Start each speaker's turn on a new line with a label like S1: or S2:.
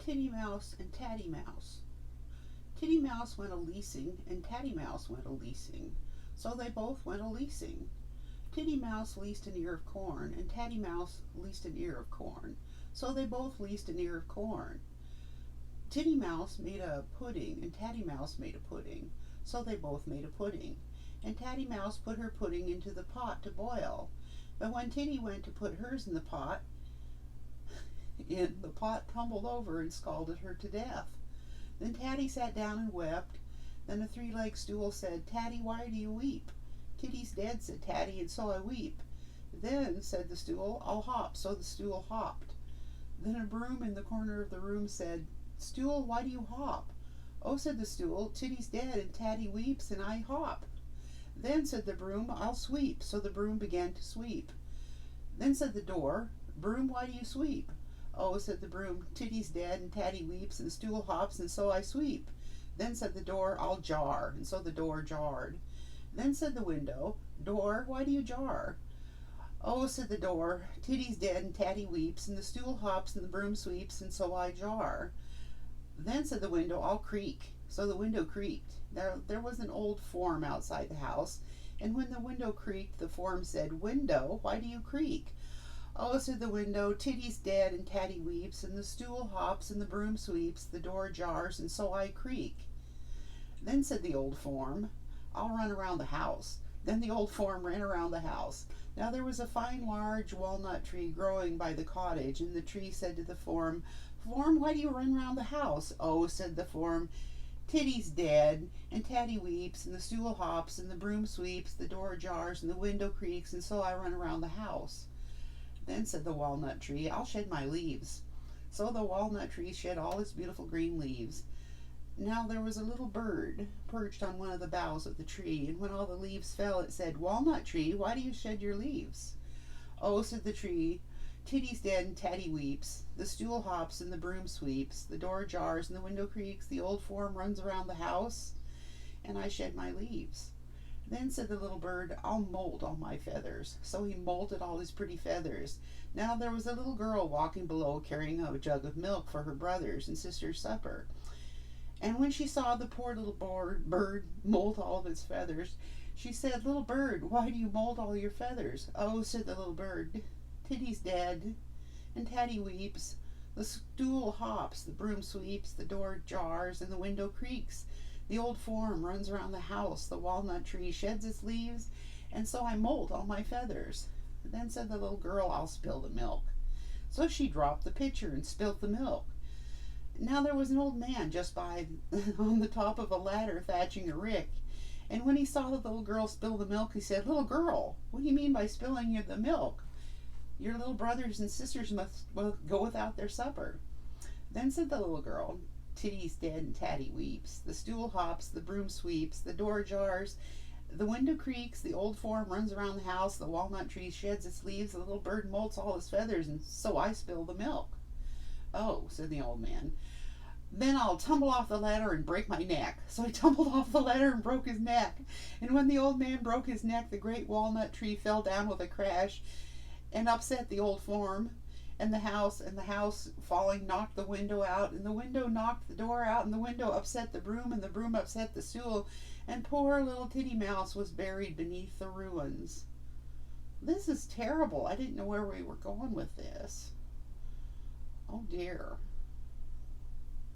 S1: Titty Mouse and Tatty Mouse. Titty Mouse went a-leasing, and Tatty Mouse went a-leasing, so they both went a-leasing. Titty Mouse leased an ear of corn, and Tatty Mouse leased an ear of corn, so they both leased an ear of corn. Titty Mouse made a pudding, and Tatty Mouse made a pudding, so they both made a pudding. And Tatty Mouse put her pudding into the pot to boil. But when Titty went to put hers in the pot tumbled over and scalded her to death. Then Tatty sat down and wept. Then a three-legged stool said, "Tatty, why do you weep?" "Titty's dead," said Tatty, "and so I weep." Then, said the stool, "I'll hop," so the stool hopped. Then a broom in the corner of the room said, "Stool, why do you hop?" "Oh," said the stool, "Titty's dead, and Tatty weeps, and I hop." Then, said the broom, "I'll sweep," so the broom began to sweep. Then said the door, "Broom, why do you sweep?" "Oh," said the broom, "Titty's dead, and Tatty weeps, and the stool hops, and so I sweep." Then said the door, "I'll jar," and so the door jarred. Then said the window, "Door, why do you jar?" "Oh," said the door, "Titty's dead, and Tatty weeps, and the stool hops, and the broom sweeps, and so I jar." Then said the window, "I'll creak," so the window creaked. There was an old form outside the house, and when the window creaked, the form said, "Window, why do you creak?" "Oh," said the window, "Titty's dead, and Tatty weeps, and the stool hops, and the broom sweeps, the door jars, and so I creak." Then said the old form, "I'll run around the house." Then the old form ran around the house. Now there was a fine large walnut tree growing by the cottage, and the tree said to the form, "Form, why do you run round the house?" "Oh," said the form, "Titty's dead, and Tatty weeps, and the stool hops, and the broom sweeps, the door jars, and the window creaks, and so I run around the house." Then said the walnut tree, "I'll shed my leaves." So the walnut tree shed all its beautiful green leaves. Now there was a little bird perched on one of the boughs of the tree, and when all the leaves fell, it said, "Walnut tree, why do you shed your leaves?" "Oh," said the tree, "Titty's dead, and Tatty weeps, the stool hops, and the broom sweeps, the door jars, and the window creaks, the old form runs around the house, and I shed my leaves." Then said the little bird, "I'll moult all my feathers." So he molted all his pretty feathers. Now there was a little girl walking below, carrying a jug of milk for her brothers and sisters' supper. And when she saw the poor little bird molt all of its feathers, she said, "Little bird, why do you molt all your feathers?" "Oh," said the little bird, "Titty's dead, and Tatty weeps, the stool hops, the broom sweeps, the door jars, and the window creaks, the old form runs around the house, the walnut tree sheds its leaves, and so I molt all my feathers." Then said the little girl, "I'll spill the milk." So she dropped the pitcher and spilt the milk. Now there was an old man just by on the top of a ladder thatching a rick, and when he saw the little girl spill the milk, he said, "Little girl, what do you mean by spilling the milk? Your little brothers and sisters must go without their supper." Then said the little girl, "Titty's dead, and Tatty weeps, the stool hops, the broom sweeps, the door jars, the window creaks, the old form runs around the house, the walnut tree sheds its leaves, the little bird molts all his feathers, and so I spill the milk." "Oh," said the old man, "then I'll tumble off the ladder and break my neck." So he tumbled off the ladder and broke his neck. And when the old man broke his neck, the great walnut tree fell down with a crash and upset the old form and the house falling knocked the window out, and the window knocked the door out, and the window upset the broom, and the broom upset the stool, and poor little Titty Mouse was buried beneath the ruins. This is terrible. I didn't know where we were going with this. Oh dear.